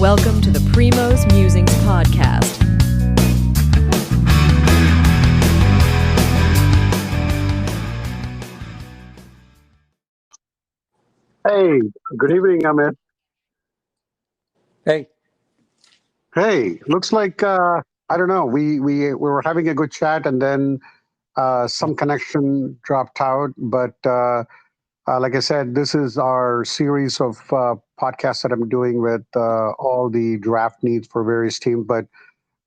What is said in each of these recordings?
Welcome to the Primo's Musings podcast. Hey, good evening, Amit. Hey, Hey, looks like I don't know. We were having a good chat, and then some connection dropped out. But like I said, this is our series of podcasts that I'm doing with all the draft needs for various teams. But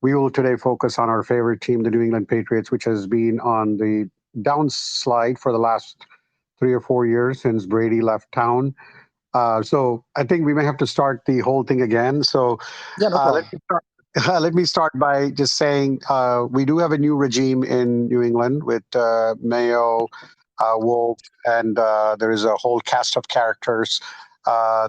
we will today focus on our favorite team, the New England Patriots, which has been on the downslide for the last 3 or 4 years since Brady left town. So I think we may have to start the whole thing again. So yeah, no let problem. me start. Let me start by just saying we do have a new regime in New England with Mayo, Wolf, and there is a whole cast of characters.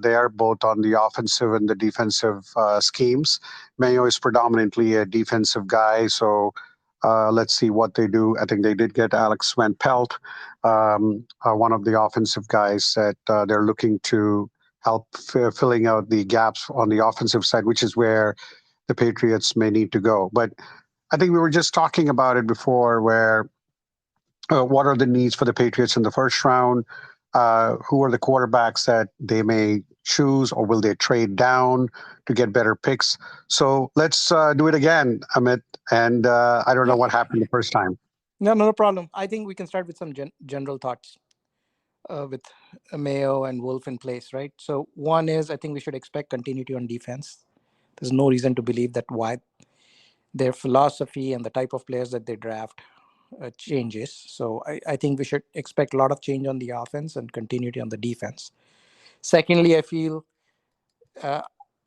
They are both on the offensive and the defensive schemes. Mayo is predominantly a defensive guy, so let's see what they do. I think they did get Alex Van Pelt, one of the offensive guys that they're looking to help filling out the gaps on the offensive side, which is where the Patriots may need to go. But I think we were just talking about it before, where what are the needs for the Patriots in the first round? Who are the quarterbacks that they may choose, or will they trade down to get better picks? So let's do it again, Amit. And I don't know Yeah, what happened the first time. no problem. I think we can start with some general thoughts with Mayo and Wolf in place, right? So one is I think we should expect continuity on defense. There's no reason to believe that why their philosophy and the type of players that they draft changes. So I think we should expect a lot of change on the offense and continuity on the defense. Secondly, I feel uh,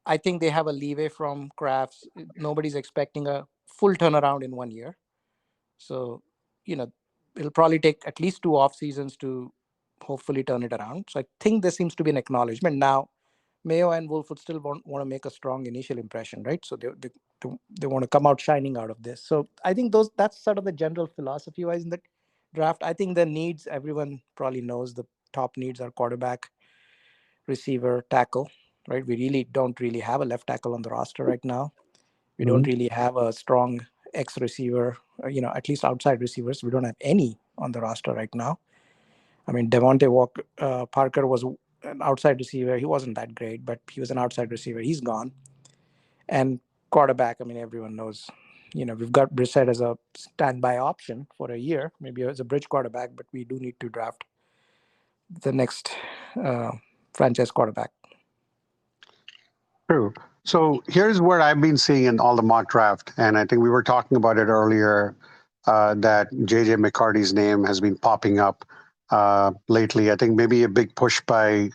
I think they have a leeway from Crafts. Nobody's expecting a full turnaround in 1 year. So, you know, it'll probably take at least two off seasons to hopefully turn it around. So I think there seems to be an acknowledgement. Now, Mayo and Wolf would still want to make a strong initial impression, right? So they want to come out shining out of this. So I think that's sort of the general philosophy wise in the draft. I think the needs, everyone probably knows the top needs are quarterback, receiver, tackle, right? We really don't really have a left tackle on the roster right now. We don't Mhm. really have a strong X receiver, at least outside receivers. We don't have any on the roster right now. I mean, Parker was an outside receiver. He wasn't that great, but he was an outside receiver. He's gone. And quarterback, I mean, everyone knows, we've got Brissett as a standby option for a year, maybe as a bridge quarterback, but we do need to draft the next uh, franchise quarterback. True. So here's what I've been seeing in all the mock draft, and I think we were talking about it earlier, that JJ McCarthy's name has been popping up lately. I think maybe a big push by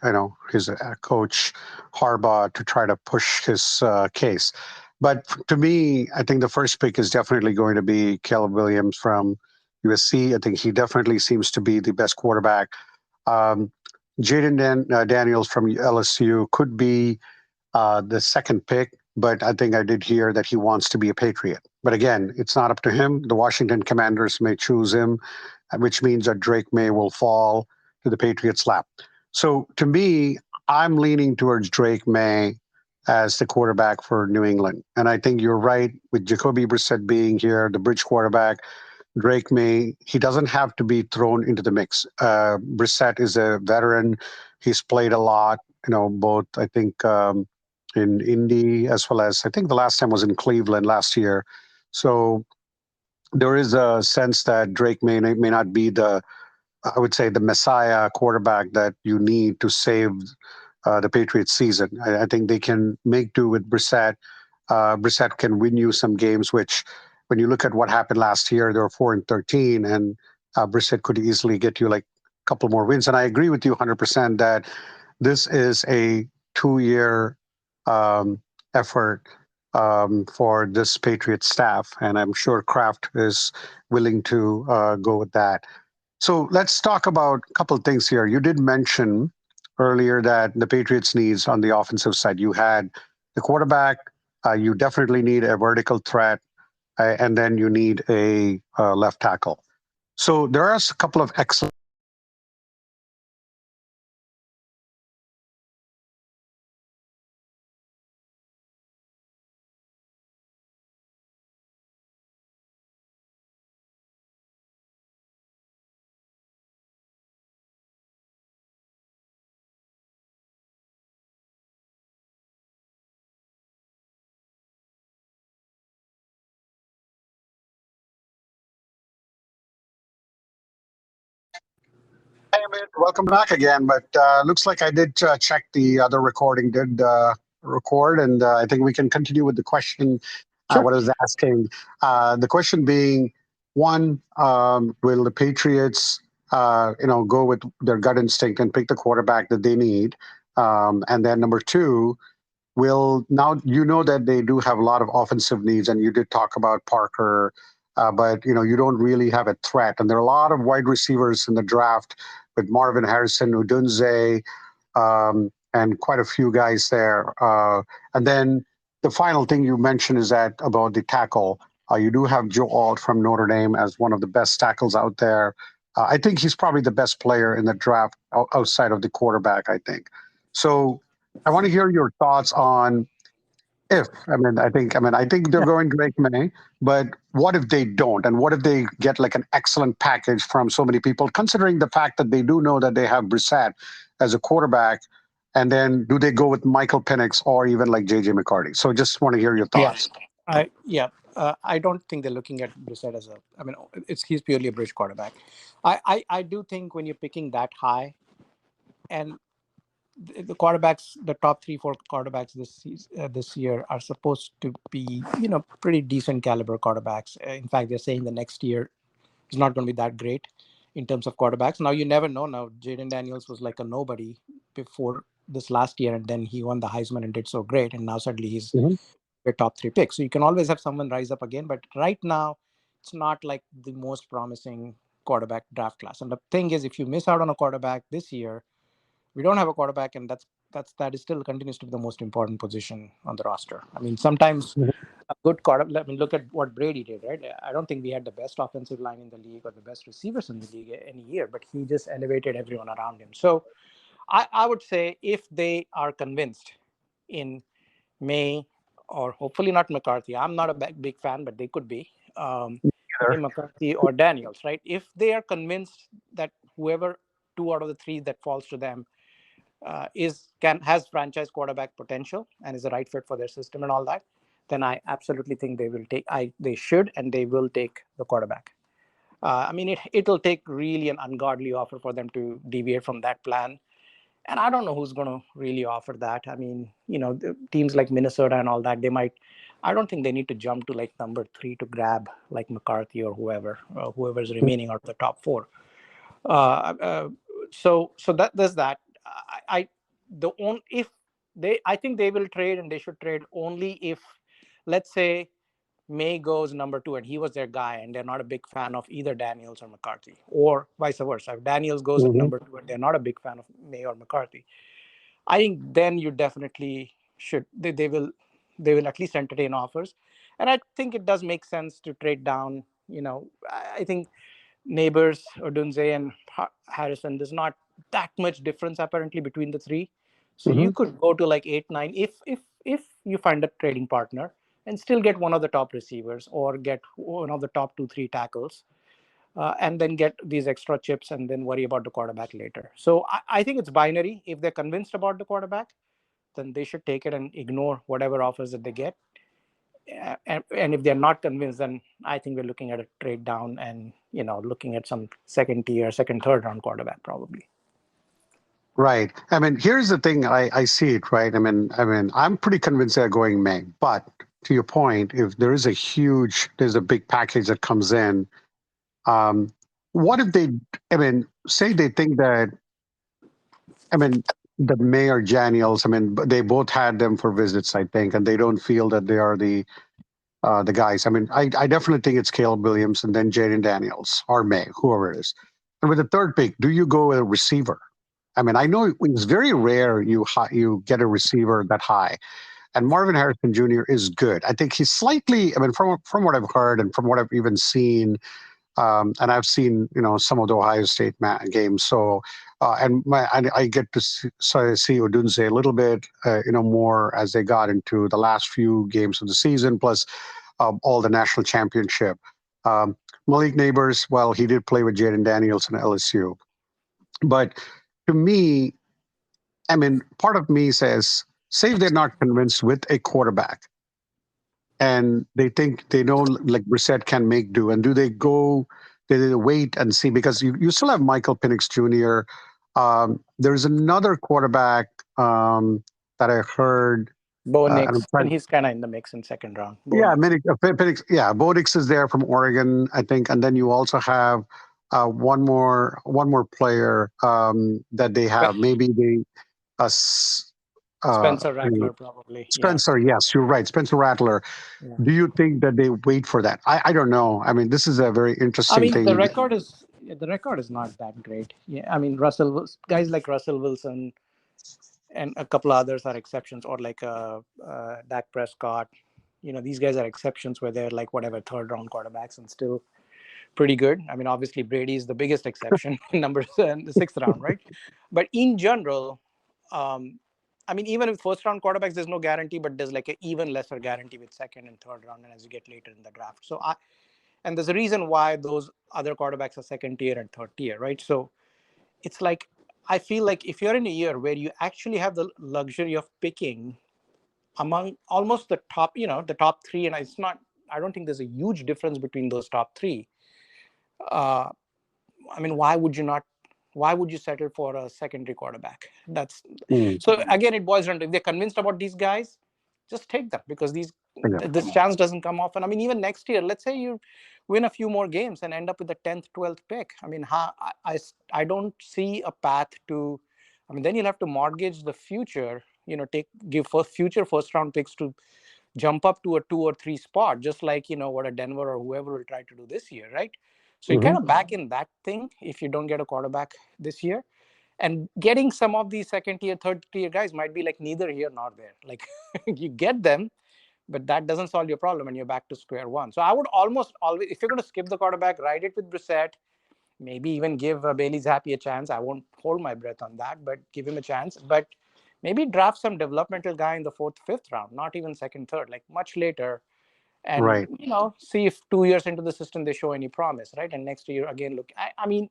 his coach Harbaugh to try to push his case. But to me, I think the first pick is definitely going to be Caleb Williams from USC. I think he definitely seems to be the best quarterback. Um, Daniels from LSU could be the second pick, but I think I did hear that he wants to be a Patriot. But again, it's not up to him. The Washington Commanders may choose him, which means that Drake May will fall to the Patriots' lap. So to me, I'm leaning towards Drake May as the quarterback for New England. And I think you're right with Jacoby Brissett being here, the bridge quarterback. Drake May, he doesn't have to be thrown into the mix. Brissett is a veteran. He's played a lot, both, I think, in Indy, as well as I think the last time was in Cleveland last year. So there is a sense that Drake may not be I would say, the messiah quarterback that you need to save the Patriots season. I think they can make do with Brissett. Brissett can win you some games, which when you look at what happened last year, they were 4-13, and Brissett could easily get you like a couple more wins. And I agree with you 100% that this is a 2-year effort for this Patriots staff, and I'm sure Kraft is willing to go with that. So let's talk about a couple of things here. You did mention earlier that the Patriots needs on the offensive side. You had the quarterback. You definitely need a vertical threat, and then you need a left tackle. So there are a couple of excellent Hey, Amit, welcome back again. But looks like I did check the other recording did record, and I think we can continue with the question. Sure. What I was asking, the question being, one, will the Patriots, go with their gut instinct and pick the quarterback that they need? And then number two, will now you know that they do have a lot of offensive needs, and you did talk about Parker, but you don't really have a threat, and there are a lot of wide receivers in the draft with Marvin Harrison, Udunze, and quite a few guys there. And then the final thing you mentioned is that about the tackle. You do have Joe Alt from Notre Dame as one of the best tackles out there. I think he's probably the best player in the draft outside of the quarterback, I think. So I want to hear your thoughts on if. I think they're going Drake May, but what if they don't? And what if they get like an excellent package from so many people, considering the fact that they do know that they have Brissett as a quarterback? And then do they go with Michael Penix or even like JJ McCarty? So just want to hear your Yeah. thoughts. I don't think they're looking at Brissett as a. I mean, he's purely a bridge quarterback. I do think when you're picking that high, and the quarterbacks, the top 3-4 quarterbacks this year are supposed to be pretty decent caliber quarterbacks. In fact, they're saying the next year is not going to be that great in terms of quarterbacks. Now you never know. Now Jaden Daniels was like a nobody before this last year, and then he won the Heisman and did so great, and now suddenly he's Hmm. your top 3 picks. So you can always have someone rise up again, but right now it's not like the most promising quarterback draft class. And the thing is, if you miss out on a quarterback this year, we don't have a quarterback, and that is still continues to be the most important position on the roster. I mean, sometimes a good quarterback. I mean, look at what Brady did, right? I don't think we had the best offensive line in the league or the best receivers in the league any year, but he just elevated everyone around him. So I would say if they are convinced in May, or hopefully not McCarthy. I'm not a big fan, but they could be. May, Either. McCarthy, or Daniels, right? If they are convinced that whoever 2 out of the 3 that falls to them has franchise quarterback potential and is a right fit for their system and all that, then I absolutely think they should and they will take the quarterback. I mean, it'll take really an ungodly offer for them to deviate from that plan, and I don't know who's going to really offer that. I mean, the teams like Minnesota and all that, they might. I don't think they need to jump to like number 3 to grab like McCarthy or whoever's remaining out of the top 4. Uh, uh, so there's that. I the on if they I think they will trade, and they should trade only if, let's say, May goes number 2 and he was their guy, and they're not a big fan of either Daniels or McCarthy, or vice versa. If Daniels goes at Hmm. number 2 and they're not a big fan of May or McCarthy, I think then you definitely should. They will at least entertain offers, and I think it does make sense to trade down. I think Neighbors, Odunze, and Harrison. There's not that much difference apparently between the 3, so Hmm. you could go to like 8, 9 if you find a trading partner and still get one of the top receivers or get one of the top 2, 3 tackles, and then get these extra chips and then worry about the quarterback later. So I think it's binary. If they're convinced about the quarterback, then they should take it and ignore whatever offers that they get. And if they're not convinced, then I think we're looking at a trade down and looking at some second tier, second, third round quarterback probably. Right. I mean, here's the thing. I see it. Right. I mean, I'm pretty convinced they're going May. But to your point, if there's a big package that comes in. Um, what if they? I mean, say they think that. I mean, the Mayor Daniels. I mean, they both had them for visits, I think, and they don't feel that they are the guys. I mean, I definitely think it's Caleb Williams and then Jaden Daniels or May, whoever it is. And with the third pick, do you go with a receiver? I mean, I know it's very rare you get a receiver that high, and Marvin Harrison Jr. is good. I think he's slightly. I mean, from what I've heard and from what I've even seen, and I've seen some of the Ohio State games. So I get to see Odunze a little bit more as they got into the last few games of the season, plus all the national championship. Um, Malik Neighbors, well, he did play with Jaden Daniels in LSU, but to me, I mean, part of me says, say if they're not convinced with a quarterback and they think they know like Brissett can make do, and do they go they wait and see because you still have Michael Penix Jr. There's another quarterback that I heard. Bo And I'm Nix, and trying, he's kind of in the mix in second round. Bo yeah, Nix. Penix, yeah, Bodix is there from Oregon, I think, and then you also have one more player that they have. Maybe they uh, s- Spencer I mean, Rattler, probably. Yeah. Spencer. Yes, you're right, Spencer Rattler. Yeah. Do you think that they wait for that? I don't know. I mean, this is a very I interesting mean, the thing. record is the record is not that great. Yeah, I mean, guys like Russell Wilson and a couple of others are exceptions, or like Dak Prescott. These guys are exceptions where they're like whatever third round quarterbacks and still pretty good. I mean, obviously Brady is the biggest exception, number the sixth round, right? But in general, um, I mean, even with first round quarterbacks, there's no guarantee, but there's like an even lesser guarantee with second and third round, and as you get later in the draft. And there's a reason why those other quarterbacks are second tier and third tier, right? So it's like I feel like if you're in a year where you actually have the luxury of picking among almost the top, the top three, and it's not. I don't think there's a huge difference between those top three. Uh, I mean, why would you not? Why would you settle for a secondary quarterback? That's Mm, so again, it boils down to if they're convinced about these guys, just take them because yeah, this chance doesn't come often. I mean, even next year, let's say you win a few more games and end up with the 10th, 12th pick. I mean, I don't see a path to. I mean, then you'll have to mortgage the future. Give future first round picks to jump up to a 2 or 3 spot, just like what a Denver or whoever will try to do this year, right? So you're kind hmm of back in that thing if you don't get a quarterback this year. And getting some of these second tier, third tier guys might be like neither here nor there. Like you get them, but that doesn't solve your problem and you're back to square one. So I would almost always, if you're going to skip the quarterback, ride it with Brissett, maybe even give Bailey's Happy a chance. I won't hold my breath on that, but give him a chance. But maybe draft some developmental guy in the fourth, fifth round, not even second, third, like much later. And, right. see if 2 years into the system they show any promise, right? And next year, again, look, I mean,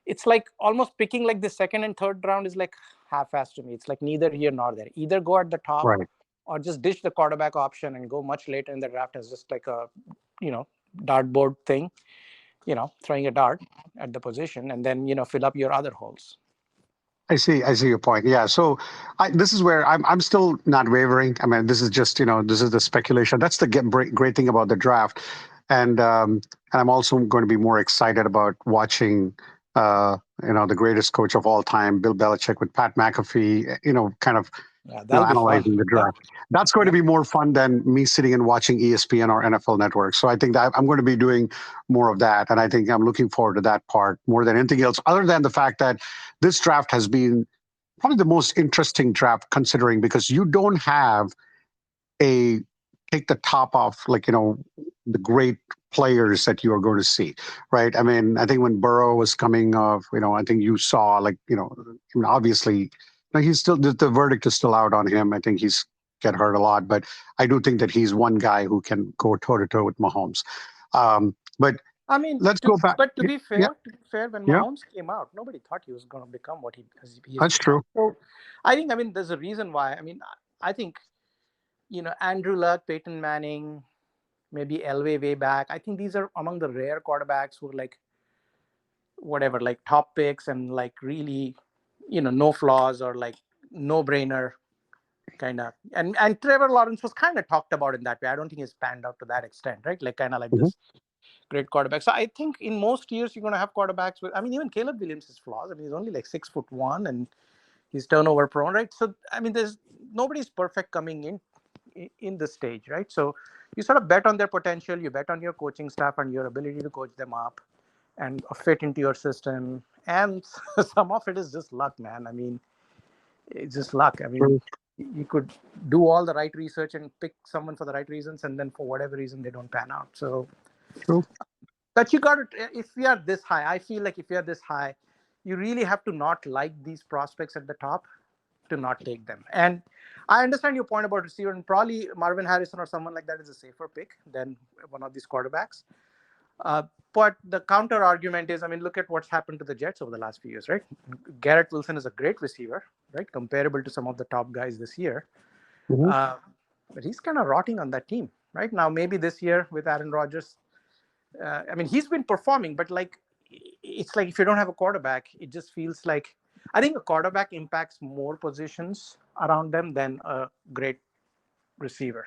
it's like almost picking like the second and third round is like half-assed to me. It's like neither here nor there. Either go at the top Right. or just ditch the quarterback option and go much later in the draft as just like a, dartboard thing, throwing a dart at the position and then, fill up your other holes. I see. I see your point. Yeah. So this is where I'm still not wavering. I mean, this is just this is the speculation. That's the great thing about the draft, and I'm also going to be more excited about watching the greatest coach of all time, Bill Belichick, with Pat McAfee. Kind of Yeah, that'll be fun. analyzing the draft. That's going to be more fun than me sitting and watching ESPN or NFL Network. So I think that I'm going to be doing more of that. And I think I'm looking forward to that part more than anything else, other than the fact that this draft has been probably the most interesting draft considering because you don't have a take the top off the great players that you are going to see, right? I mean, I think when Burrow was coming off, I think you saw obviously he's still the verdict is still out on him. I think he's get hurt a lot, but I do think that he's one guy who can go toe to toe with Mahomes. But I mean, let's go back. but to be Yeah, fair, when yeah, Mahomes came out, nobody thought he was going to become what he has that's become. true. So, I mean, there's a reason why. I mean, I think Andrew Luck, Peyton Manning, maybe Elway way back. I think these are among the rare quarterbacks who are like whatever, like top picks and like really, no flaws or like no brainer kind of. And Trevor Lawrence was kind of talked about in that way. I don't think he's panned out to that extent, right? Like kind of like Mhm. this great quarterback. So I think in most years you're going to have quarterbacks with. I mean, even Caleb Williams is flaws. I mean, he's only like 6'1" and he's turnover prone, right? So I mean, there's nobody's perfect coming in this stage, right? So you sort of bet on their potential, you bet on your coaching staff and your ability to coach them up and fit into your system. And some of it is just luck, man. I mean, it's just luck. I mean, True, you could do all the right research and pick someone for the right reasons, and then for whatever reason they don't pan out. So, true. but you got to, if we are this high, I feel like if you're this high, you really have to not like these prospects at the top to not take them. And I understand your point about receiver, and probably Marvin Harrison or someone like that is a safer pick than one of these quarterbacks. Uh, but the counter argument is, I mean, look at what's happened to the Jets over the last few years, right? Garrett Wilson is a great receiver, right? Comparable to some of the top guys this year. Mhm. But he's kind of rotting on that team, right? Now, maybe this year with Aaron Rodgers, I mean, he's been performing, but like, it's like if you don't have a quarterback, it just feels like I think a quarterback impacts more positions around them than a great receiver.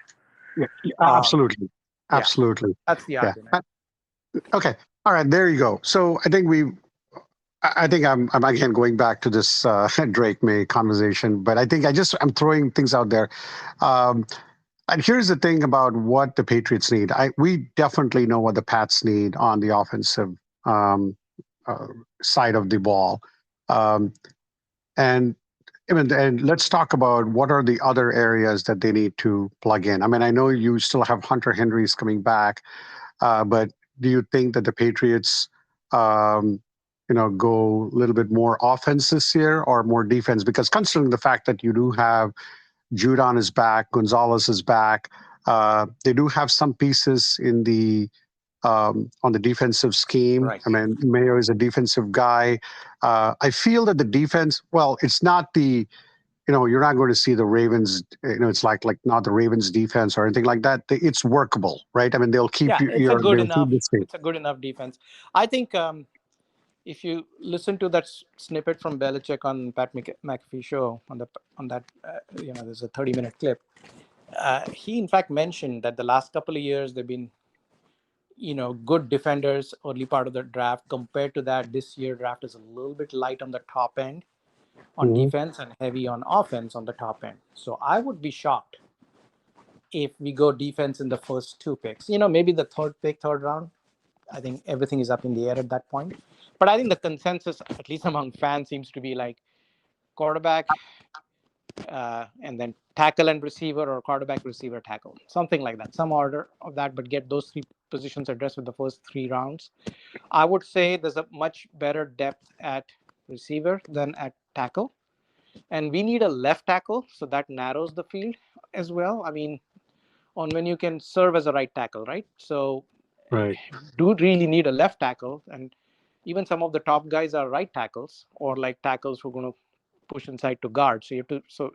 Yeah, Uh, absolutely, yeah, absolutely. that's the Yeah. argument. Okay. All right. There you go. So I think I think I'm again going back to this Drake May conversation, but I think I'm throwing things out there. Um, and here's the thing about what the Patriots need. We definitely know what the Pats need on the offensive um, uh, side of the ball, um, and and let's talk about what are the other areas that they need to plug in. I mean, I know you still have Hunter Henry's coming back. But do you think that the Patriots, um, go a little bit more offense this year or more defense? Because considering the fact that you do have Judon is back, Gonzalez is back, they do have some pieces in the on the defensive scheme. Right. I mean, Mayo is a defensive guy. I feel that the defense, well, it's not the you're not going to see the Ravens. It's like not the Ravens defense or anything like that. It's workable, right? I mean, they'll keep Yeah, you. They'll keep the same. it's a good enough defense. I think if you listen to that snippet from Belichick on McAfee show on that there's a 30-minute clip. He in fact mentioned that the last couple of years they've been good defenders early part of the draft. Compared to that, this year draft is a little bit light on the top end on Mhm. defense and heavy on offense on the top end. So I would be shocked if we go defense in the first two picks. Maybe the third round. I think everything is up in the air at that point. But I think the consensus, at least among fans, seems to be like quarterback, and then tackle and receiver, or quarterback, receiver, tackle, something like that, some order of that. But get those three positions addressed with the first three rounds. I would say there's a much better depth at receiver than at tackle, and we need a left tackle, so that narrows the field as well. I mean, on when you can serve as a right tackle, right? So Right. do really need a left tackle, and even some of the top guys are right tackles or like tackles who are going to push inside to guard. So you have to so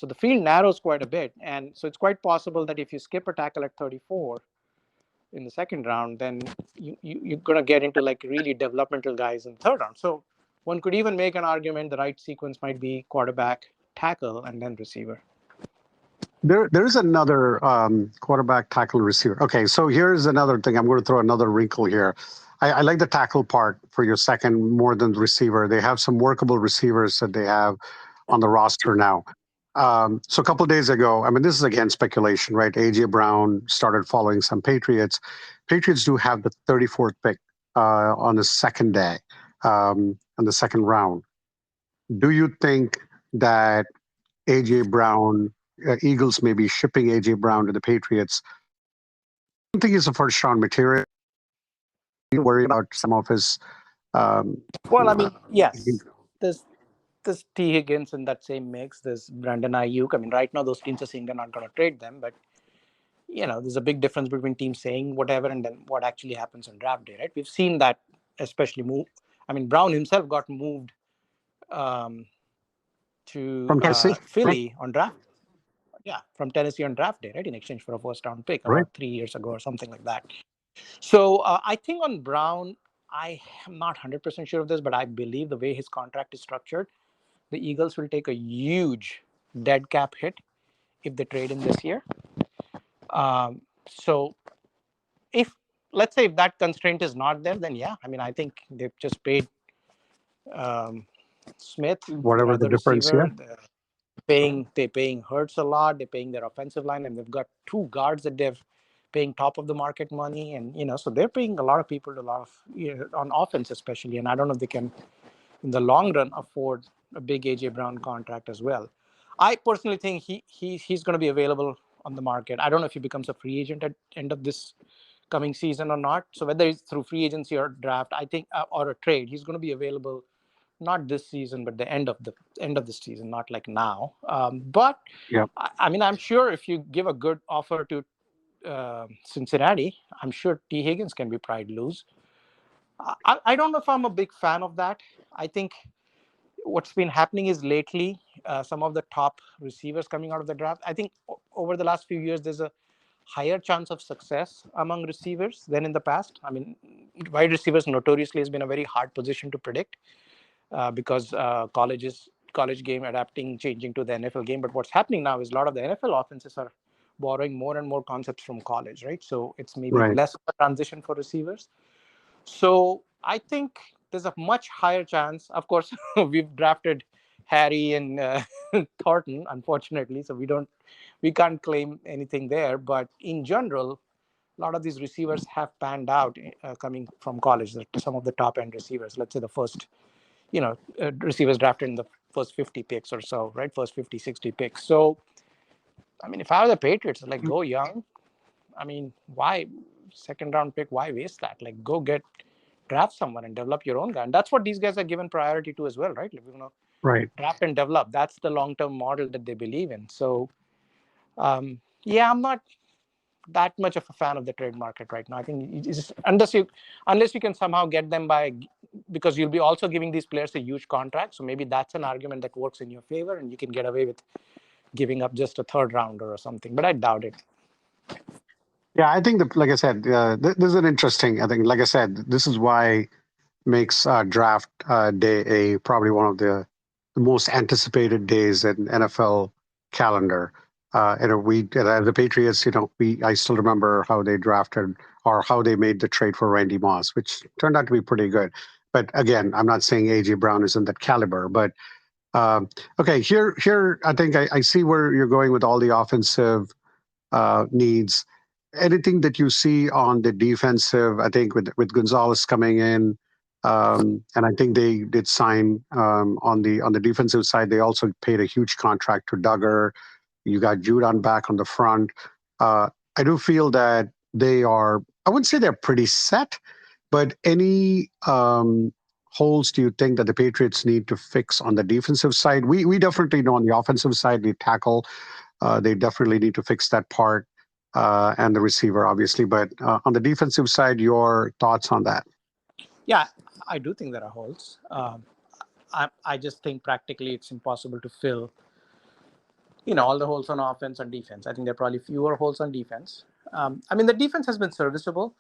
the field narrows quite a bit, and so it's quite possible that if you skip a tackle at 34 in the second round, then you're going to get into like really developmental guys in the third round. So one could even make an argument the right sequence might be quarterback, tackle, and then receiver. There's another quarterback, tackle, receiver. Okay, so here's another thing. I'm going to throw another wrinkle here. I like the tackle part for your second more than the receiver. They have some workable receivers that they have on the roster now. So a couple of days ago, I mean, this is again speculation, right? AJ Brown started following some Patriots. Patriots do have the 34th pick on the second day, on the second round. Do you think that AJ Brown, Eagles may be shipping AJ Brown to the Patriots? I don't think he's a first round material. You worry about some of his. Um, Well, I mean, he- yes, there's T Higgins in that same mix. There's Brandon Ayuk. I mean, right now those teams are saying they're not going to trade them, but there's a big difference between teams saying whatever and then what actually happens on draft day, right? We've seen that, especially move. I mean, Brown himself got moved um, to from Tennessee, right? Philly on draft. Yeah, from Tennessee on draft day, right? In exchange for a first round pick Right. about 3 years ago or something like that. So I think on Brown, I am not 100% sure of this, but I believe the way his contract is structured, the Eagles will take a huge dead cap hit if they trade him this year. So if let's say if that constraint is not there, then yeah, I mean I think they've just paid um, Smith, their Whatever the other difference here. receiver. They're paying Hurts a lot. They're paying their offensive line, and they've got two guards that they're paying top of the market money, and so they're paying a lot of people a lot of on offense especially. And I don't know if they can in the long run afford a big AJ Brown contract as well. I personally think he's going to be available on the market. I don't know if he becomes a free agent at end of this coming season or not. So whether it's through free agency or draft, I think or a trade, he's going to be available not this season, but the end of the season, not like now. But Yeah. I mean, I'm sure if you give a good offer to Cincinnati, I'm sure T Higgins can be pried loose. I don't know if I'm a big fan of that. I think what's been happening is lately some of the top receivers coming out of the draft. I think over the last few years, there's a higher chance of success among receivers than in the past. I mean, wide receivers notoriously has been a very hard position to predict because college game adapting, changing to the NFL game. But what's happening now is a lot of the NFL offenses are borrowing more and more concepts from college, right? So it's maybe Right. less of a transition for receivers. So I think there's a much higher chance. Of course, we've drafted Harry and Thornton, unfortunately, so we can't claim anything there. But in general, a lot of these receivers have panned out coming from college. Some of the top end receivers, let's say the first, receivers drafted in the first 50 picks or so, right? First 50, 60 picks. So, I mean, if I were the Patriots, like go young. I mean, why second round pick? Why waste that? Like go draft someone and develop your own guy. And that's what these guys are given priority to as well, right? Like, Right. draft and develop. That's the long term model that they believe in. So, yeah, I'm not that much of a fan of the trade market right now. I think unless you can somehow get them because you'll be also giving these players a huge contract. So maybe that's an argument that works in your favor, and you can get away with giving up just a third rounder or something. But I doubt it. Yeah, I think that, like I said, this is an interesting. I think, like I said, this is why makes draft day probably one of the most anticipated days in NFL calendar. The Patriots, I still remember how they drafted or how they made the trade for Randy Moss, which turned out to be pretty good. But again, I'm not saying AJ Brown is in that caliber. But okay, here, I think I see where you're going with all the offensive needs. Anything that you see on the defensive, I think with Gonzalez coming in, and I think they did sign on the defensive side. They also paid a huge contract to Duggar. You got Judon back on the front. I do feel that they are. I wouldn't say they're pretty set, but any holes do you think that the Patriots need to fix on the defensive side? We definitely know on the offensive side, the tackle. They definitely need to fix that part, and the receiver, obviously. But on the defensive side, your thoughts on that? Yeah, I do think there are holes. I just think practically it's impossible to fill, all the holes on offense and defense. I think there are probably fewer holes on defense. I mean, the defense has been serviceable,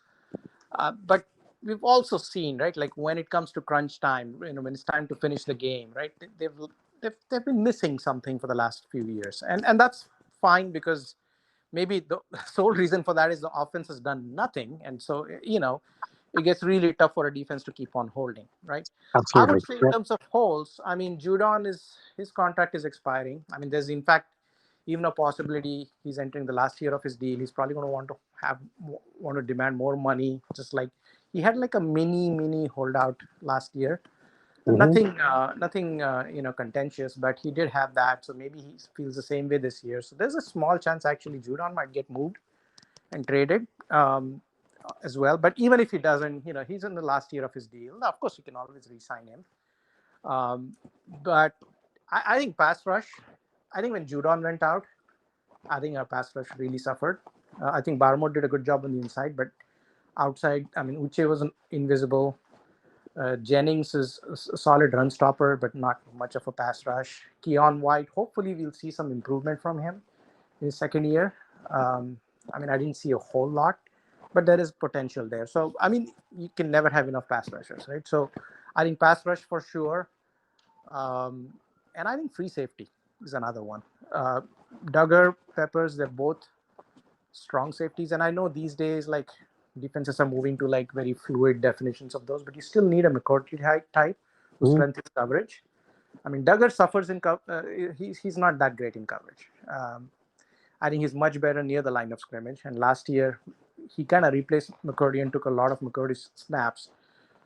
but we've also seen, right, like when it comes to crunch time, when it's time to finish the game, right, they've been missing something for the last few years, and that's fine because maybe the sole reason for that is the offense has done nothing, and so it gets really tough for a defense to keep on holding, right? I would Absolutely. say in Yep. terms of holes, I mean, Judon is his contract is expiring. I mean, there's in fact even a possibility he's entering the last year of his deal. He's probably going to want to demand more money, just like he had like a mini holdout last year. Hmm. Nothing contentious, but he did have that. So maybe he feels the same way this year. So there's a small chance actually Judon might get moved and traded as well. But even if he doesn't, he's in the last year of his deal. Of course, you can always re-sign him. Um, but I think pass rush. I think when Judon went out, I think our pass rush really suffered. I think Barmore did a good job on the inside, but outside, I mean, Uche was invisible. Jennings is a solid run stopper, but not much of a pass rush. Keon White, hopefully, we'll see some improvement from him in his second year. Um, I mean, I didn't see a whole lot, but there is potential there. So, I mean, you can never have enough pass rushers, right? So, I think pass rush for sure. Um, and I think free safety is another one. Uh, Duggar, Peppers, they're both strong safeties. And I know these days, like defenses are moving to like very fluid definitions of those, but you still need a McCourty type who Hmm. strengthens coverage. I mean, Duggar suffers he's not that great in coverage. I think he's much better near the line of scrimmage. And last year, he kind of replaced McCurdy and took a lot of McCurdy's snaps.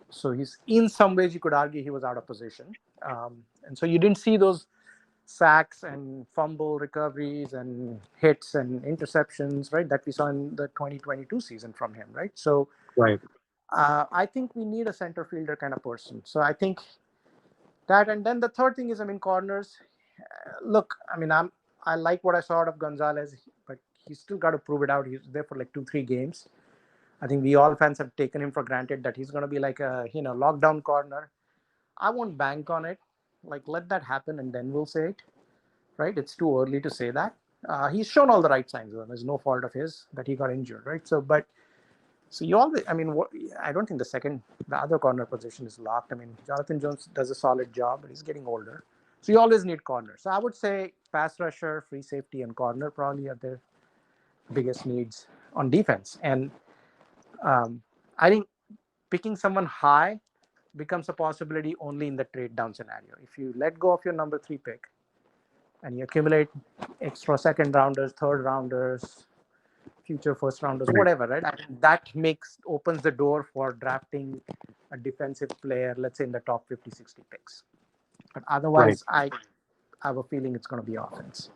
So he's in some ways you could argue he was out of position, and so you didn't see those sacks and fumble recoveries and hits and interceptions, right? That we saw in the 2022 season from him, right? So Right. I think we need a center fielder kind of person. So I think that, and then the third thing is, I mean, corners. Look, I mean, I like what I saw out of Gonzalez, but he's still got to prove it out. He's there for like 2-3 games. I think we all fans have taken him for granted that he's going to be like a lockdown corner. I won't bank on it. Like let that happen and then we'll say it. Right? It's too early to say that. He's shown all the right signs. There's no fault of his that he got injured, right? So you always, I mean, I don't think the other corner position is locked. I mean, Jonathan Jones does a solid job, but he's getting older. So you always need corners. So I would say pass rusher, free safety, and corner probably are their biggest needs on defense. And I think picking someone high becomes a possibility only in the trade down scenario. If you let go of your number 3 pick and you accumulate extra second rounders, third rounders, future first rounders, Right. whatever, right? I mean, that opens the door for drafting a defensive player, let's say in the top 50, 60 picks. But Right. otherwise, I have a feeling it's going to be offense.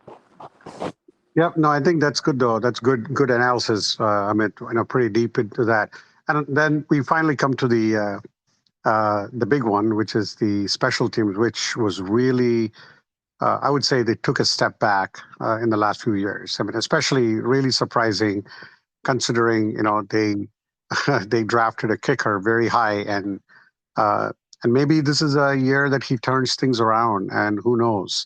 Yep. No, I think that's good though. That's good analysis, Amit. Pretty deep into that. And then we finally come to the big one, which is the special teams, which was really, I would say, they took a step back in the last few years. I mean, especially really surprising, considering they they drafted a kicker very high, uh, and maybe this is a year that he turns things around, and who knows?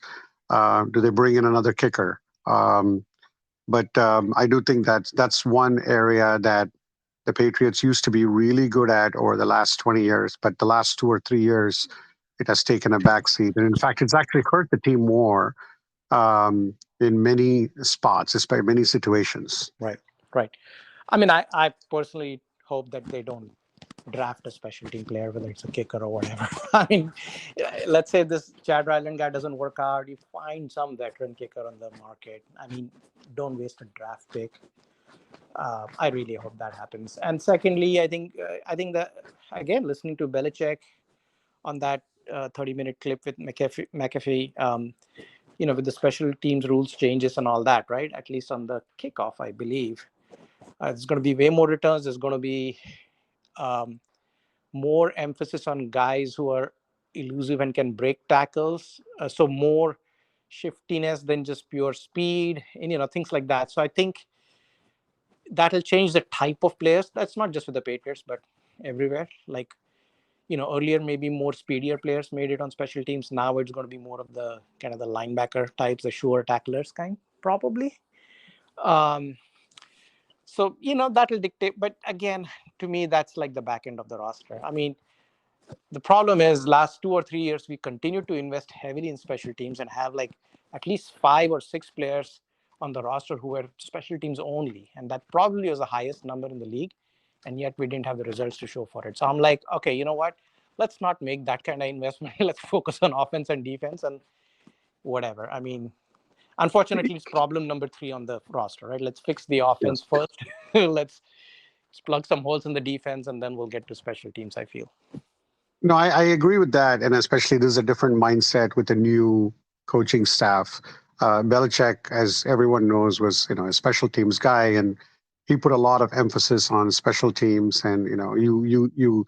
Do they bring in another kicker? But I do think that's one area that the Patriots used to be really good at over the last 20 years, but the last 2 or 3 years, it has taken a backseat. And in fact, it's actually hurt the team more in many spots, especially many situations. Right, right. I mean, I personally hope that they don't draft a special team player, whether it's a kicker or whatever. I mean, let's say this Chad Ryland guy doesn't work out. You find some veteran kicker on the market. I mean, don't waste a draft pick. I really hope that happens. And secondly, I think that again, listening to Belichick on that 30-minute clip with McAfee, with the special teams rules changes and all that, right? At least on the kickoff, I believe there's going to be way more returns. There's going to be um, more emphasis on guys who are elusive and can break tackles. So more shiftiness than just pure speed, and things like that. So I think that'll change the type of players. That's not just with the Patriots, but everywhere. Like, earlier maybe more speedier players made it on special teams. Now it's going to be more of the kind of the linebacker types, the sure tacklers kind, probably. Um, so that'll dictate. But again, to me, that's like the back end of the roster. I mean, the problem is last 2 or 3 years we continue to invest heavily in special teams and have like at least 5 or 6 players on the roster who were special teams only, and that probably was the highest number in the league, and yet we didn't have the results to show for it. So I'm like, okay, you know what, let's not make that kind of investment. Let's focus on offense and defense and whatever. I mean, unfortunately it's problem number 3 on the roster, right? Let's fix the Yeah. offense first. Let's plug some holes in the defense and then we'll get to special teams, I feel. No, I agree with that, and especially there's a different mindset with the new coaching staff. Belichick, as everyone knows, was a special teams guy, and he put a lot of emphasis on special teams. And you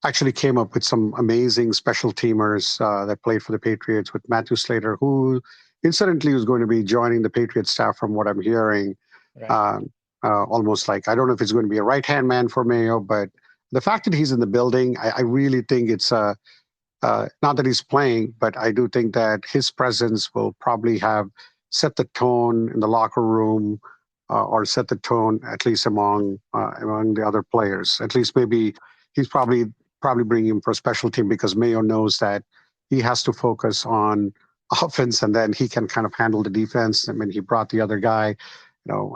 actually came up with some amazing special teamers that played for the Patriots with Matthew Slater, who incidentally was going to be joining the Patriots staff, from what I'm hearing. Right. Almost like, I don't know if it's going to be a right hand man for Mayo, but the fact that he's in the building, I really think it's not that he's playing, but I do think that his presence will probably have set the tone in the locker room, or set the tone at least among the other players. At least maybe he's probably bringing him for a special team because Mayo knows that he has to focus on offense, and then he can kind of handle the defense. I mean, he brought the other guy,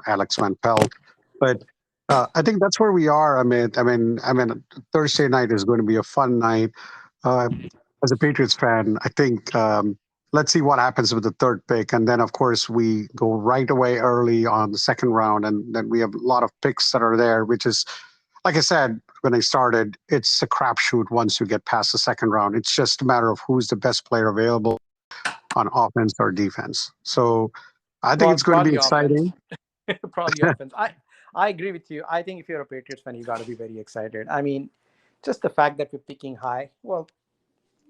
Alex Van Pelt, but. I think that's where we are. I mean, Thursday night is going to be a fun night. Uh, as a Patriots fan, I think let's see what happens with the third pick, and then of course we go right away early on the second round, and then we have a lot of picks that are there, which is, like I said when I started, it's a crapshoot once you get past the second round. It's just a matter of who's the best player available on offense or defense. So I think it's going to be Probably offense. exciting. Probably offense. I agree with you. I think if you're a Patriots fan, you got to be very excited. I mean, just the fact that we're picking high. Well,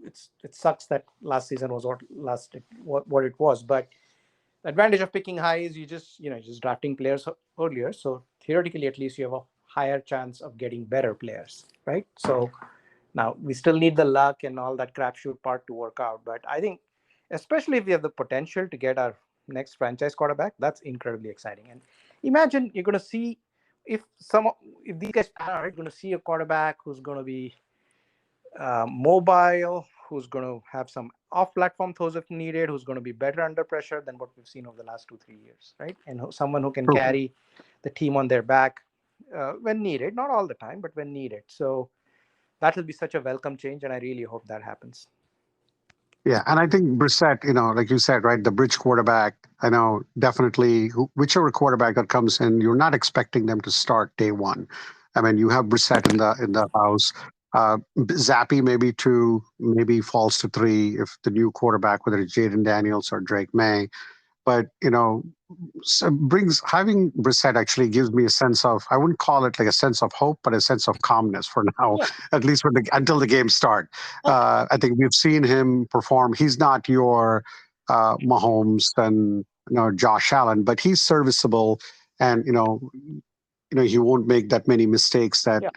it sucks that last season was what it was. But the advantage of picking high is just drafting players earlier. So theoretically, at least you have a higher chance of getting better players, right? So now we still need the luck and all that crapshoot part to work out. But I think, especially if we have the potential to get our next franchise quarterback, that's incredibly exciting. And imagine you're going to see if some if these guys pan out, right, you're going to see a quarterback who's going to be mobile, who's going to have some off-platform throws if needed, who's going to be better under pressure than what we've seen over the last 2-3 years, right? And someone who can True. carry the team on their back when needed, not all the time, but when needed. So that will be such a welcome change, and I really hope that happens. Yeah, and I think Brissett, like you said, right, the bridge quarterback. I know definitely whichever quarterback that comes in, you're not expecting them to start day one. I mean, you have Brissett in the house. Zappy maybe two, maybe falls to three if the new quarterback, whether it's Jaden Daniels or Drake May. But so brings having Brissett actually gives me a sense of, I wouldn't call it like a sense of hope, but a sense of calmness for now, Yeah. at least until the games start. I think we've seen him perform. He's not your Mahomes and Josh Allen, but he's serviceable, and he won't make that many mistakes that Yeah,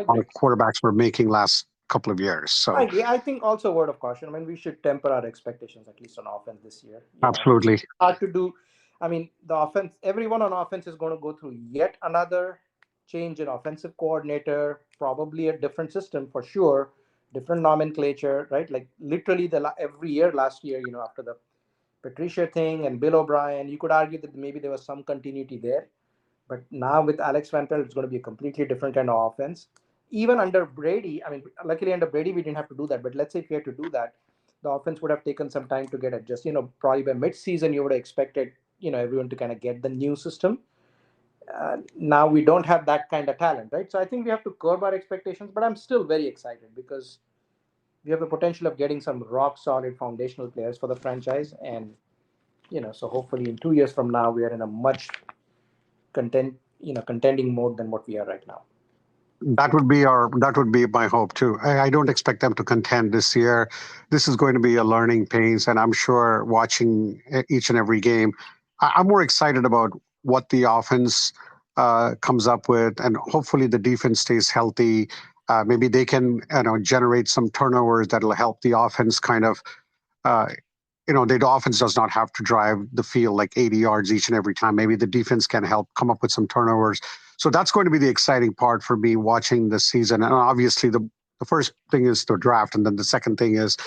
our agree. quarterbacks were making last couple of years. I So agree. I think also a word of caution. I mean, we should temper our expectations at least on offense this year. absolutely. Hard to do. I mean, the offense. Everyone on offense is going to go through yet another change in offensive coordinator. Probably a different system for sure, different nomenclature, right? Like literally every year last year, after the Patricia thing and Bill O'Brien, you could argue that maybe there was some continuity there. But now with Alex Van Pelt, it's going to be a completely different kind of offense. Even under Brady, I mean, luckily under Brady, we didn't have to do that. But let's say if we had to do that, the offense would have taken some time to get adjusted. Probably by mid-season, you would have expected, everyone to kind of get the new system. Now we don't have that kind of talent, right? So I think we have to curb our expectations. But I'm still very excited because we have the potential of getting some rock-solid foundational players for the franchise. And, so hopefully in 2 years from now, we are in a much contending mode than what we are right now. That would be my hope too. I don't expect them to contend this year. This is going to be a learning pains, and I'm sure watching each and every game, I'm more excited about what the offense comes up with, and hopefully the defense stays healthy. Maybe they can generate some turnovers that'll help the offense kind of uh, the offense does not have to drive the field like 80 yards each and every time. Maybe the defense can help come up with some turnovers. So that's going to be the exciting part for me watching this season. And obviously, the first thing is the draft, and then the second thing is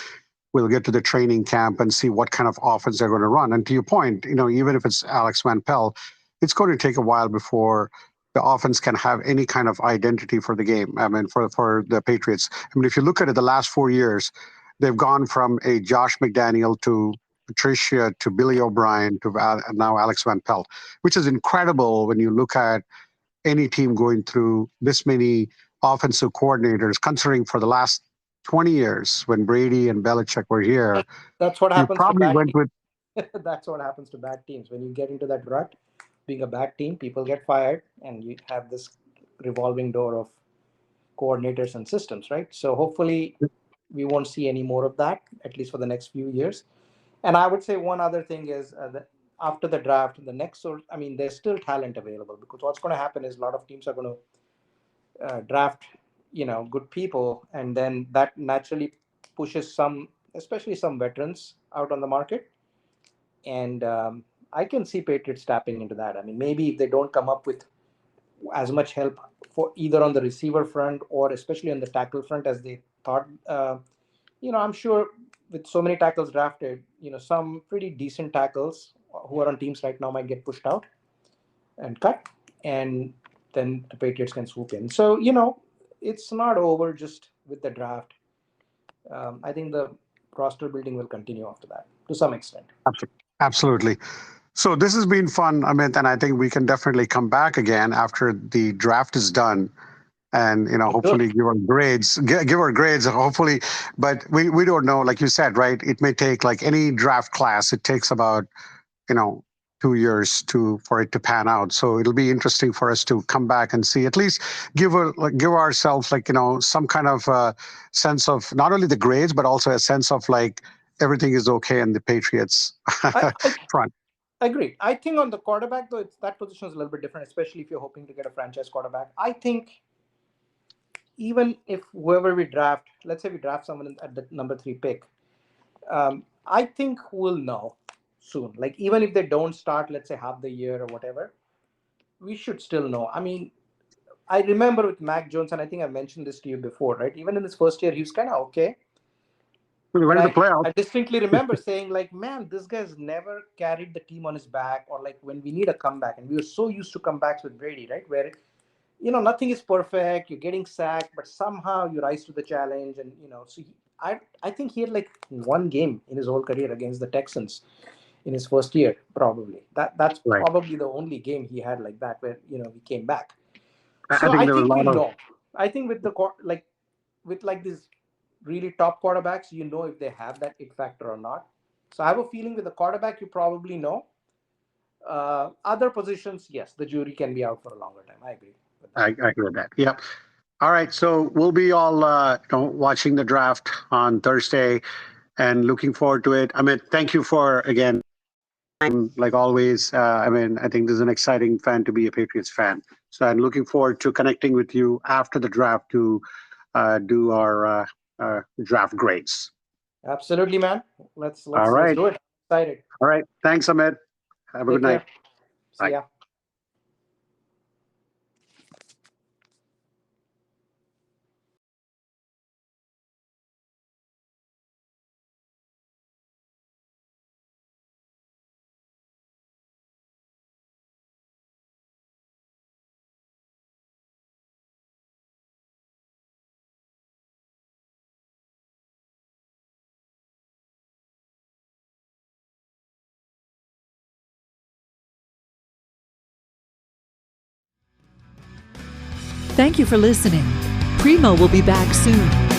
we'll get to the training camp and see what kind of offense they're going to run. And to your point, even if it's Alex Van Pelt, it's going to take a while before the offense can have any kind of identity for the game. I mean, for the Patriots. I mean, if you look at it, the last 4 years, they've gone from a Josh McDaniel to Patricia to Billy O'Brien to now Alex Van Pelt, which is incredible when you look at any team going through this many offensive coordinators, considering for the last 20 years when Brady and Belichick were here, That's what you happens to probably bad went teams. with. That's what happens to bad teams. When you get into that rut, being a bad team, people get fired, and you have this revolving door of coordinators and systems, right? So hopefully, we won't see any more of that, at least for the next few years. And I would say one other thing is that after the draft, the next sort, I mean, there's still talent available because what's going to happen is a lot of teams are going to draft, good people, and then that naturally pushes some, especially some veterans, out on the market. And I can see Patriots tapping into that. I mean, maybe if they don't come up with as much help for either on the receiver front or especially on the tackle front as they thought. I'm sure with so many tackles drafted, some pretty decent tackles who are on teams right now might get pushed out and cut, and then the Patriots can swoop in. So it's not over just with the draft. I think the roster building will continue after that to some extent. Absolutely. So this has been fun, Amit, and I think we can definitely come back again after the draft is done and Sure. hopefully give our grades hopefully, but we don't know, like you said, right? It may take, like any draft class, it takes about you know 2 years for it to pan out. So it'll be interesting for us to come back and see, at least give ourselves, like some kind of sense of not only the grades but also a sense of like everything is okay in the Patriots I front. agree. I think on the quarterback though, that position is a little bit different, especially if you're hoping to get a franchise quarterback. I think even if whoever we draft, let's say we draft someone at the number 3 pick, I think we'll know. soon. Like even if they don't start, let's say half the year or whatever, we should still know. I mean, I remember with Mac Jones, and I think I mentioned this to you before, right? Even in his first year, he was kind of okay. We But went to the playoffs. I distinctly remember saying, like, man, this guy's never carried the team on his back, or like when we need a comeback. And we were so used to comebacks with Brady, right? Where, nothing is perfect, you're getting sacked, but somehow you rise to the challenge. And, so I think he had like one game in his whole career against the Texans in his first year, probably. That's Right. probably the only game he had like that where, he came back. I So think I there was a think lot we'll of. know. I think with these really top quarterbacks, if they have that it factor or not. So I have a feeling with the quarterback, you probably know. Other positions, yes, the jury can be out for a longer time. I agree with that. I agree with that. Yep. All right. So we'll be all watching the draft on Thursday and looking forward to it. Amit, thank you for again. Like always, I think this is an exciting fan to be a Patriots fan. So I'm looking forward to connecting with you after the draft to do our draft grades. Absolutely, man. Let's All let's let's right. do it. Excited. All right. Thanks, Amit. Have a good Take night. care. See Bye. ya. Thank you for listening. Primo will be back soon.